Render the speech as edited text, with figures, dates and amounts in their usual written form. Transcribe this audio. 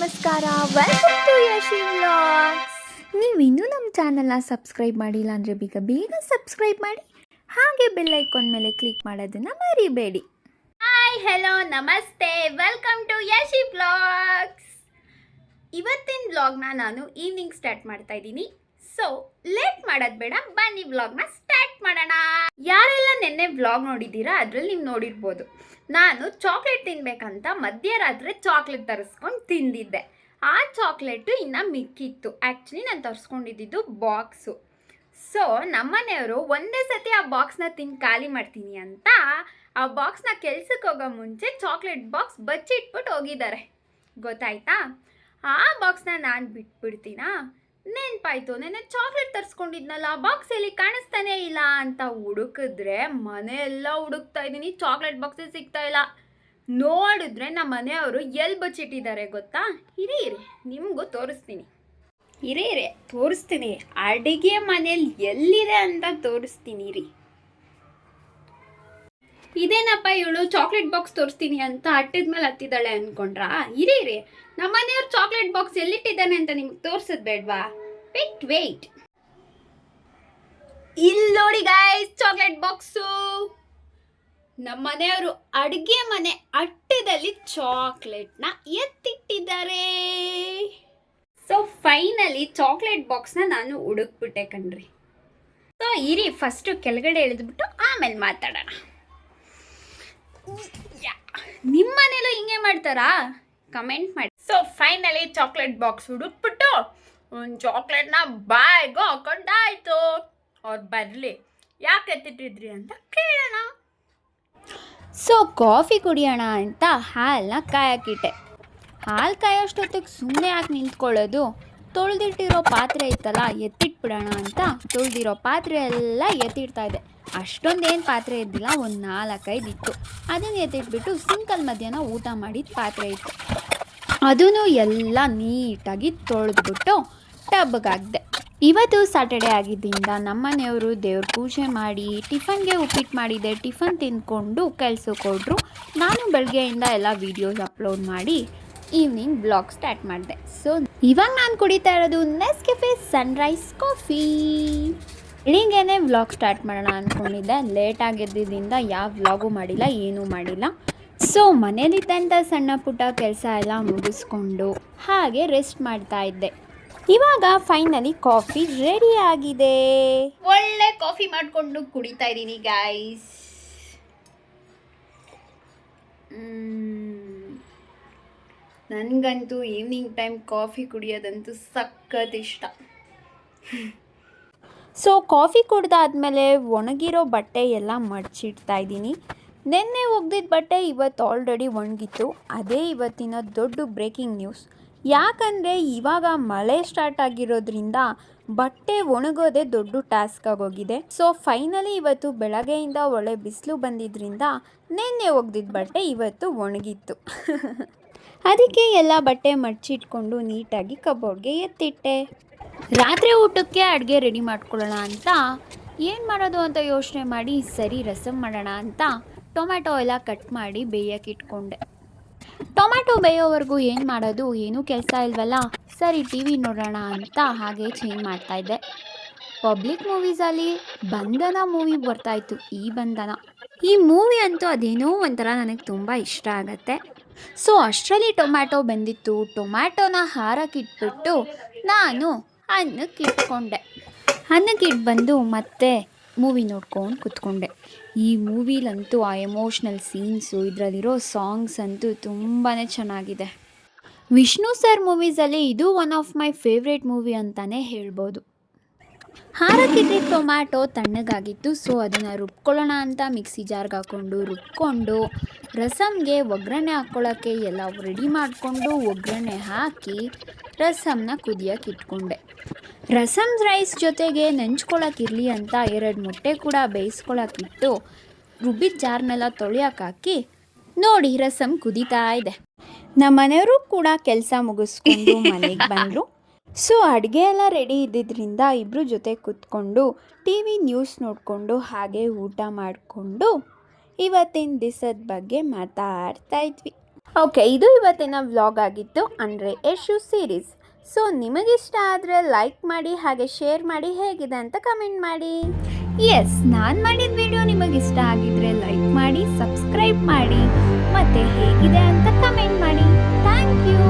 ನಮಸ್ಕಾರ, welcome to Yashi vlogs. ನೀವಿನ್ನೂ ನಮ್ಮ ಚಾನಲ್ನ ಸಬ್ಸ್ಕ್ರೈಬ್ ಮಾಡಿಲ್ಲ ಅಂದರೆ ಬೇಗ ಸಬ್ಸ್ಕ್ರೈಬ್ ಮಾಡಿ, ಹಾಗೆ ಬೆಲ್ ಐಕಾನ್ ಮೇಲೆ ಕ್ಲಿಕ್ ಮಾಡೋದನ್ನು ಮರಿಬೇಡಿ. ಹಾಯ್, ಹೆಲೋ, ನಮಸ್ತೆ, ವೆಲ್ಕಮ್ ಟು ಯಶಿ ವ್ಲಾಗ್ಸ್. ಇವತ್ತಿನ ವ್ಲಾಗ್ನ ನಾನು ಈವ್ನಿಂಗ್ ಸ್ಟಾರ್ಟ್ ಮಾಡ್ತಾ ಇದ್ದೀನಿ. ಸೊ ಲೇಟ್ ಮಾಡೋದು ಬೇಡ, ಬನ್ನಿ ವ್ಲಾಗ್ನ ಸ್ಟಾರ್ಟ್ ಮಾಡೋಣ. ಯಾರೆಲ್ಲ ನಿನ್ನೆ ವ್ಲಾಗ್ ನೋಡಿದ್ದೀರಾ ಅದರಲ್ಲಿ ನೀವು ನೋಡಿರ್ಬೋದು, ನಾನು ಚಾಕ್ಲೇಟ್ ತಿನ್ಬೇಕಂತ ಮಧ್ಯರಾತ್ರಿ ಚಾಕ್ಲೇಟ್ ತರಿಸ್ಕೊಂಡು ತಿಂದಿದ್ದೆ. ಆ ಚಾಕ್ಲೇಟು ಇನ್ನು ಮಿಕ್ಕಿತ್ತು. ಆ್ಯಕ್ಚುಲಿ ನಾನು ತರಿಸ್ಕೊಂಡಿದ್ದು ಬಾಕ್ಸು. ಸೊ ನಮ್ಮನೆಯವರು ಒಂದೇ ಸತಿ ಆ ಬಾಕ್ಸ್ನ ತಿಂದು ಖಾಲಿ ಮಾಡ್ತೀನಿ ಅಂತ ಆ ಬಾಕ್ಸ್ನ ಕೆಲ್ಸಕ್ಕೆ ಹೋಗೋ ಮುಂಚೆ ಚಾಕ್ಲೇಟ್ ಬಾಕ್ಸ್ ಬಚ್ಚಿಟ್ಬಿಟ್ಟು ಹೋಗಿದ್ದಾರೆ. ಗೊತ್ತಾಯ್ತಾ? ಆ ಬಾಕ್ಸ್ನ ನಾನು ಬಿಟ್ಬಿಡ್ತೀನಾ? ನೆನಪಾಯ್ತು, ನೆನ್ನೆ ಚಾಕ್ಲೇಟ್ ತರಿಸ್ಕೊಂಡಿದ್ನಲ್ಲ, ಬಾಕ್ಸ್ ಎಲ್ಲಿ ಕಾಣಿಸ್ತಾನೇ ಇಲ್ಲ ಅಂತ ಹುಡುಕಿದ್ರೆ ಮನೆಯೆಲ್ಲ ಹುಡುಕ್ತಾ ಇದ್ದೀನಿ, ಚಾಕ್ಲೇಟ್ ಬಾಕ್ಸೇ ಸಿಗ್ತಾ ಇಲ್ಲ. ನೋಡಿದ್ರೆ ನಮ್ಮ ಮನೆಯವರು ಎಲ್ಲಿ ಬಚ್ಚಿಟ್ಟಿದ್ದಾರೆ ಗೊತ್ತಾ? ಇರಿ ನಿಮಗೂ ತೋರಿಸ್ತೀನಿ. ಇರೇ ತೋರಿಸ್ತೀನಿ, ಅಡುಗೆ ಮನೇಲಿ ಎಲ್ಲಿದೆ ಅಂತ ತೋರಿಸ್ತೀನಿ ರೀ. ಇದೇನಪ್ಪ ಇವಳು ಚಾಕ್ಲೇಟ್ ಬಾಕ್ಸ್ ತೋರಿಸ್ತೀನಿ ಅಂತ ಹಟ್ಟಿದ ಮೇಲೆ ಹತ್ತಿದ್ದಾಳೆ ಅನ್ಕೊಂಡ್ರಾ? ಇರಿ ನಮ್ಮ ಮನೆಯವ್ರು ಚಾಕ್ಲೇಟ್ ಬಾಕ್ಸ್ ಎಲ್ಲಿಟ್ಟಿದ್ದಾನೆ ಅಂತ ನಿಮ್ಗೆ ತೋರ್ಸದ್ ಬೇಡ್ವಾ? ವೇಟ್ ಇಲ್ಲಿ ನೋಡಿ ಗಾಯ್ಸ್, ಚಾಕ್ಲೇಟ್ ಬಾಕ್ಸು. ನಮ್ಮ ಮನೆಯವರು ಅಡುಗೆ ಮನೆ ಅಟ್ಟದಲ್ಲಿ ಚಾಕ್ಲೇಟ್ನ ಎತ್ತಿಟ್ಟಿದ್ದಾರೆ. ಸೊ ಫೈನಲಿ ಚಾಕ್ಲೇಟ್ ಬಾಕ್ಸ್ನ ನಾನು ಹುಡುಕ್ಬಿಟ್ಟೆ ಕಣ್ರಿ. ಸೊ ಇರಿ ಫಸ್ಟು ಕೆಳಗಡೆ ಇಳಿದ್ಬಿಟ್ಟು ಆಮೇಲೆ ಮಾತಾಡೋಣ. ನಿಮ್ಮ ಮನೇಲೂ ಹಿಂಗೆ ಮಾಡ್ತಾರಾ? ಕಮೆಂಟ್ ಮಾಡಿ. ಸೊ ಫೈನಲಿ ಚಾಕ್ಲೇಟ್ ಬಾಕ್ಸ್ ಹುಡುಕ್ಬಿಟ್ಟು ಒಂದು ಚಾಕ್ಲೇಟ್ನ ಬಾಯ್ಗೂ ಹಾಕೊಂಡಾಯ್ತು. ಅವ್ರು ಬರಲಿ, ಯಾಕೆ ಎತ್ತಿಟ್ಟಿದ್ರಿ ಅಂತ ಕೇಳೋಣ. ಸೊ ಕಾಫಿ ಕುಡಿಯೋಣ ಅಂತ ಹಾಲನ್ನ ಕಾಯಕ್ಕಿಟ್ಟೆ. ಹಾಲು ಕಾಯೋಷ್ಟೊತ್ತಿಗೆ ಸುಮ್ಮನೆ ಯಾಕೆ ನಿಂತ್ಕೊಳ್ಳೋದು, ತೊಳೆದಿಟ್ಟಿರೋ ಪಾತ್ರೆ ಇತ್ತಲ್ಲ ಎತ್ತಿಟ್ಬಿಡೋಣ ಅಂತ ತೊಳೆದಿರೋ ಪಾತ್ರೆ ಎಲ್ಲ ಎತ್ತಿಡ್ತಾ ಇದೆ. ಅಷ್ಟೊಂದೇನು ಪಾತ್ರೆ ಇದ್ದಿಲ್ಲ, ಒಂದು 4-5 ಇತ್ತು. ಅದನ್ನು ಎತ್ತಿಟ್ಬಿಟ್ಟು ಸಿಂಕಲ್ ಮಧ್ಯಾಹ್ನ ಊಟ ಮಾಡಿದ ಪಾತ್ರೆ ಇತ್ತು, ಅದೂ ಎಲ್ಲ ನೀಟಾಗಿ ತೊಳೆದ್ಬಿಟ್ಟು ಟಬ್ಗಾಗ್ದೆ. ಇವತ್ತು ಸ್ಯಾಟರ್ಡೆ ಆಗಿದ್ದರಿಂದ ನಮ್ಮನೆಯವರು ದೇವ್ರ ಪೂಜೆ ಮಾಡಿ ಟಿಫನ್ಗೆ ಉಪ್ಪಿಟ್ಟು ಮಾಡಿದ್ದೆ. ಟಿಫನ್ ತಿಂದ್ಕೊಂಡು ಕೆಲ್ಸಕ್ಕೆ ಹೋದ್ರು. ನಾನು ಬೆಳಗ್ಗೆಯಿಂದ ಎಲ್ಲ ವೀಡಿಯೋಸ್ ಅಪ್ಲೋಡ್ ಮಾಡಿ ಈವ್ನಿಂಗ್ ಬ್ಲಾಗ್ ಸ್ಟಾರ್ಟ್ ಮಾಡಿದೆ. ಸೊ ಇವಾಗ ನಾನು ಕುಡಿತಾ ಇರೋದು ನೆಸ್ಕೆಫೆ ಸನ್ರೈಸ್ ಕಾಫಿ. ಬೆಳಿಗ್ಗೆನೇ ವ್ಲಾಗ್ ಸ್ಟಾರ್ಟ್ ಮಾಡೋಣ ಅಂದ್ಕೊಂಡಿದ್ದೆ. ಲೇಟ್ ಆಗಿದ್ದರಿಂದ ಯಾವ ವ್ಲಾಗು ಮಾಡಿಲ್ಲ, ಏನೂ ಮಾಡಿಲ್ಲ. ಸೊ ಮನೇಲಿದ್ದಂಥ ಸಣ್ಣ ಪುಟ್ಟ ಕೆಲಸ ಎಲ್ಲ ಮುಗಿಸ್ಕೊಂಡು ಹಾಗೆ ರೆಸ್ಟ್ ಮಾಡ್ತಾ ಇದ್ದೆ. ಇವಾಗ ಫೈನಲಿ ಕಾಫಿ ರೆಡಿ ಆಗಿದೆ. ಒಳ್ಳೆ ಕಾಫಿ ಮಾಡಿಕೊಂಡು ಕುಡಿತಾ ಇದ್ದೀನಿ ಗಾಯ್ಸ್. ನನಗಂತೂ ಈವ್ನಿಂಗ್ ಟೈಮ್ ಕಾಫಿ ಕುಡಿಯೋದಂತೂ ಸಖತ್ ಇಷ್ಟ. ಸೊ ಕಾಫಿ ಕುಡ್ದಾದ್ಮೇಲೆ ಒಣಗಿರೋ ಬಟ್ಟೆ ಎಲ್ಲ ಮಡ್ಚಿಡ್ತಾ ಇದ್ದೀನಿ. ನಿನ್ನೆ ಒಗ್ದಿದ್ದ ಬಟ್ಟೆ ಇವತ್ತು ಆಲ್ರೆಡಿ ಒಣಗಿತ್ತು. ಅದೇ ಇವತ್ತಿನ ದೊಡ್ಡ ಬ್ರೇಕಿಂಗ್ ನ್ಯೂಸ್. ಯಾಕಂದರೆ ಇವಾಗ ಮಳೆ ಸ್ಟಾರ್ಟ್ ಆಗಿರೋದ್ರಿಂದ ಬಟ್ಟೆ ಒಣಗೋದೇ ದೊಡ್ಡ ಟಾಸ್ಕ್ ಆಗೋಗಿದೆ. ಸೊ ಫೈನಲಿ ಇವತ್ತು ಬೆಳಗ್ಗೆಯಿಂದ ಒಳ್ಳೆ ಬಿಸಿಲು ಬಂದಿದ್ದರಿಂದ ನಿನ್ನೆ ಒಗ್ದಿದ್ದ ಬಟ್ಟೆ ಇವತ್ತು ಒಣಗಿತ್ತು. ಅದಕ್ಕೆ ಎಲ್ಲ ಬಟ್ಟೆ ಮಡ್ಚಿಟ್ಕೊಂಡು ನೀಟಾಗಿ ಕಬೋರ್ಡ್ಗೆ ಎತ್ತಿಟ್ಟೆ. ರಾತ್ರಿ ಊಟಕ್ಕೆ ಅಡುಗೆ ರೆಡಿ ಮಾಡ್ಕೊಳ್ಳೋಣ ಅಂತ ಏನು ಮಾಡೋದು ಅಂತ ಯೋಚನೆ ಮಾಡಿ, ಸರಿ ರಸಮ್ ಮಾಡೋಣ ಅಂತ ಟೊಮ್ಯಾಟೊ ಎಲ್ಲ ಕಟ್ ಮಾಡಿ ಬೇಯಕ್ಕೆ ಇಟ್ಕೊಂಡೆ. ಟೊಮ್ಯಾಟೊ ಬೇಯೋವರೆಗೂ ಏನು ಮಾಡೋದು, ಏನೂ ಕೆಲಸ ಇಲ್ವಲ್ಲ, ಸರಿ ಟಿ ವಿ ನೋಡೋಣ ಅಂತ ಹಾಗೆ ಚೇಂಜ್ ಮಾಡ್ತಾಯಿದ್ದೆ. ಪಬ್ಲಿಕ್ ಮೂವೀಸಲ್ಲಿ ಬಂಧನ ಮೂವಿ ಬರ್ತಾಯಿತ್ತು. ಈ ಮೂವಿ ಅಂತೂ ಅದೇನೋ ಒಂಥರ ನನಗೆ ತುಂಬ ಇಷ್ಟ ಆಗುತ್ತೆ. ಸೊ ಅಷ್ಟರಲ್ಲಿ ಟೊಮ್ಯಾಟೊ ಬೆಂದಿತ್ತು. ಟೊಮ್ಯಾಟೊನ ಹಾರಕ್ಕಿಟ್ಬಿಟ್ಟು ನಾನು ಅನ್ನಕ್ಕಿಟ್ಟು ಬಂದು ಮತ್ತೆ ಮೂವಿ ನೋಡ್ಕೊಂಡು ಕೂತ್ಕೊಂಡೆ. ಈ ಮೂವಿಲಂತೂ ಆ ಎಮೋಷ್ನಲ್ ಸೀನ್ಸು, ಇದರಲ್ಲಿರೋ ಸಾಂಗ್ಸ್ ಅಂತೂ ತುಂಬಾ ಚೆನ್ನಾಗಿದೆ. ವಿಷ್ಣು ಸರ್ ಮೂವೀಸಲ್ಲಿ ಇದು one of my favourite movie ಅಂತಲೇ ಹೇಳ್ಬೋದು. ಹಾರಕ್ಕಿಟ್ಟಿದ್ದ ಟೊಮ್ಯಾಟೊ ತಣ್ಣಗಾಗಿತ್ತು. ಸೊ ಅದನ್ನು ರುಬ್ಕೊಳ್ಳೋಣ ಅಂತ ಮಿಕ್ಸಿ ಜಾರ್ಗೆ ಹಾಕ್ಕೊಂಡು ರುಬ್ಕೊಂಡು ರಸಮ್ಗೆ ಒಗ್ಗರಣೆ ಹಾಕ್ಕೊಳ್ಳೋಕ್ಕೆ ಎಲ್ಲ ರೆಡಿ ಮಾಡಿಕೊಂಡು ಒಗ್ಗರಣೆ ಹಾಕಿ ರಸಮ್ನ ಕುದಿಯೋಕೆ ಇಟ್ಕೊಂಡೆ. ರಸಮ್ ರೈಸ್ ಜೊತೆಗೆ ನೆಂಚ್ಕೊಳ್ಳೋಕ್ಕಿರಲಿ ಅಂತ 2 ಮೊಟ್ಟೆ ಕೂಡ ಬೇಯಿಸ್ಕೊಳ್ಳೋಕ್ಕಿಟ್ಟು ರುಬ್ಬಿದ ಜಾರ್ನೆಲ್ಲ ತೊಳೆಯೋಕ್ಕಾಕಿ ನೋಡಿ ರಸಮ್ ಕುದೀತಾ ಇದೆ. ನಮ್ಮ ಮನೆಯವರು ಕೂಡ ಕೆಲಸ ಮುಗಿಸ್ಕೊಂಡು ಮನೆಗೆ ಬಂದರು. ಸೊ ಅಡುಗೆ ಎಲ್ಲ ರೆಡಿ ಇದ್ದಿದ್ದರಿಂದ ಇಬ್ಬರು ಜೊತೆ ಕೂತ್ಕೊಂಡು ಟಿ ವಿ ನ್ಯೂಸ್ ನೋಡಿಕೊಂಡು ಹಾಗೆ ಊಟ ಮಾಡಿಕೊಂಡು ಇವತ್ತಿನ ದಿವಸದ ಬಗ್ಗೆ ಮಾತಾಡ್ತಾ ಇದ್ವಿ. ಓಕೆ, ಇದು ಇವತ್ತಿನ ವ್ಲಾಗ್ ಆಗಿತ್ತು, ಅಂದರೆ ಯಶು ಸೀರೀಸ್. ಸೊ ನಿಮಗಿಷ್ಟ ಆದರೆ ಲೈಕ್ ಮಾಡಿ, ಹಾಗೆ ಶೇರ್ ಮಾಡಿ, ಹೇಗಿದೆ ಅಂತ ಕಮೆಂಟ್ ಮಾಡಿ. ಎಸ್, ನಾನು ಮಾಡಿದ ವಿಡಿಯೋ ನಿಮಗಿಷ್ಟ ಆಗಿದ್ರೆ ಲೈಕ್ ಮಾಡಿ, ಸಬ್ಸ್ಕ್ರೈಬ್ ಮಾಡಿ, ಮತ್ತು ಹೇಗಿದೆ ಅಂತ ಕಮೆಂಟ್ ಮಾಡಿ. Thank you.